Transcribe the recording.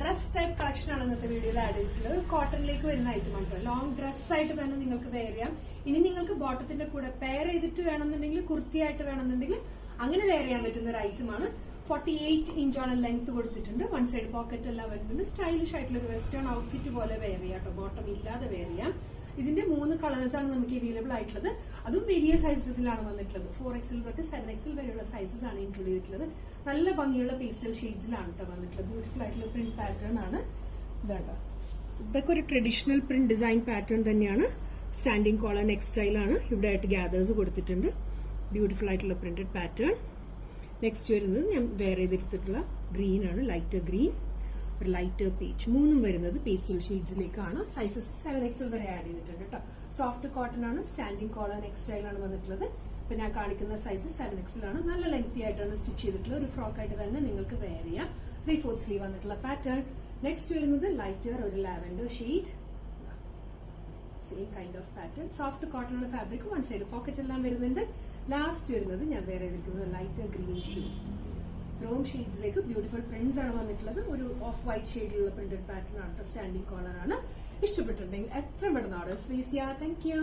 Dress type collection ആണ് ഇന്നത്തെ വീഡിയോയിൽ ആഡ് ചെയ്തിട്ടുള്ളത്. കോട്ടണിലേക്ക് വരുന്ന ഐറ്റം ആണ്. ലോങ് ഡ്രസ് ആയിട്ട് തന്നെ നിങ്ങൾക്ക് വെയർ ചെയ്യാം. ഇനി നിങ്ങൾക്ക് ബോട്ടത്തിന്റെ കൂടെ പെയർ ചെയ്തിട്ട് വേണമെന്നുണ്ടെങ്കിൽ കുർത്തിയായിട്ട് വേണമെന്നുണ്ടെങ്കിൽ അങ്ങനെ വെയർ ചെയ്യാൻ പറ്റുന്ന ഒരു ഐറ്റം ആണ്. 48 ഇഞ്ചോളം ലെങ്ത് കൊടുത്തിട്ടുണ്ട്. വൺ സൈഡ് പോക്കറ്റ് എല്ലാം വരുന്നുണ്ട്. സ്റ്റൈലിഷ് ആയിട്ടുള്ള ഒരു വെസ്റ്റേൺ ഔട്ട്ഫിറ്റ് പോലെ വെയർ ചെയ്യാം കേട്ടോ. ബോട്ടം ഇല്ലാതെ വെയർ ചെയ്യാം. ഇതിന്റെ 3 കളേഴ്സ് ആണ് നമുക്ക് അവൈലബിൾ ആയിട്ടുള്ളത്. അതും വലിയ സൈസസിലാണ് വന്നിട്ടുള്ളത്. 4XL തൊട്ട് 7XL വരെയുള്ള സൈസസ് ആണ് ഇൻക്ലൂഡ് ചെയ്തിട്ടുള്ളത്. നല്ല ഭംഗിയുള്ള പേസ്റ്റൽ ഷെയ്ഡ്സിലാണ് കേട്ടോ വന്നിട്ടുള്ളത്. ബ്യൂട്ടിഫുൾ ആയിട്ടുള്ള പ്രിന്റ് പാറ്റേൺ ആണ് ഇതാട്ടോ. ഇതൊക്കെ ഒരു ട്രഡീഷണൽ പ്രിന്റ് ഡിസൈൻ പാറ്റേൺ തന്നെയാണ്. സ്റ്റാൻഡിംഗ് കോളർ നെക്ക് സ്റ്റൈലാണ്. ഇവിടെ ആയിട്ട് ഗ്യാദേഴ്സ് കൊടുത്തിട്ടുണ്ട്. ബ്യൂട്ടിഫുൾ ആയിട്ടുള്ള പ്രിന്റഡ് പാറ്റേൺ. നെക്സ്റ്റ് വരുന്നത് ഞാൻ വെയർ ചെയ്തെടുത്തിട്ടുള്ള ഗ്രീൻ ആണ്. ലൈറ്റർ ഗ്രീൻ, ഒരു ലൈറ്റർ പീച്ച്. മൂന്നും വരുന്നത് പേസ്റ്റൽ ഷെയ്ഡ്സിലേക്കാണ്. സൈസസ് 7XL വരെ ആഡ് ചെയ്തിട്ടുണ്ട് കേട്ടോ. സോഫ്റ്റ് കോട്ടൺ ആണ്. സ്റ്റാൻഡിംഗ് കോളർ നെക്ക് സ്റ്റൈലാണ് വന്നിട്ടുള്ളത്. ഇപ്പൊ ഞാൻ കാണിക്കുന്ന സൈസ് 7XL ആണ്. നല്ല ലെങ്തി ആയിട്ടാണ് സ്റ്റിച്ച് ചെയ്തിട്ടുള്ളത്. ഒരു ഫ്രോക്ക് ആയിട്ട് തന്നെ നിങ്ങൾക്ക് വെയർ ചെയ്യാം. 3/4 സ്ലീവ് വന്നിട്ടുള്ള പാറ്റേൺ. നെക്സ്റ്റ് വരുന്നത് ലൈറ്റർ ഒരു lavender shade. Same kind of pattern. Soft cotton ആണ് ഫാബ്രിക്. വൺ സൈഡ് പോക്കറ്റ് എല്ലാം വരുന്നുണ്ട്. ലാസ്റ്റ് വരുന്നത് ഞാൻ വേറെ ചെയ്തിരിക്കുന്നത് ലൈറ്റർ ഗ്രീൻ ഷെയ്ഡ്. ത്രോം ഷെയ്ഡ്സിലേക്ക് ബ്യൂട്ടിഫുൾ പ്രിന്റ്സ് ആണ് വന്നിട്ടുള്ളത്. ഒരു ഓഫ് വൈറ്റ് ഷെയ്ഡിലുള്ള പ്രിന്റഡ് പാറ്റേൺ ആണ്. സ്റ്റാൻഡിംഗ് കോളർ ആണ്. ഇഷ്ടപ്പെട്ടിട്ടുണ്ടെങ്കിൽ എത്ര പെട്ടെന്ന് ഓർഡർ പ്ലേസ് ചെയ്യാം. Thank U.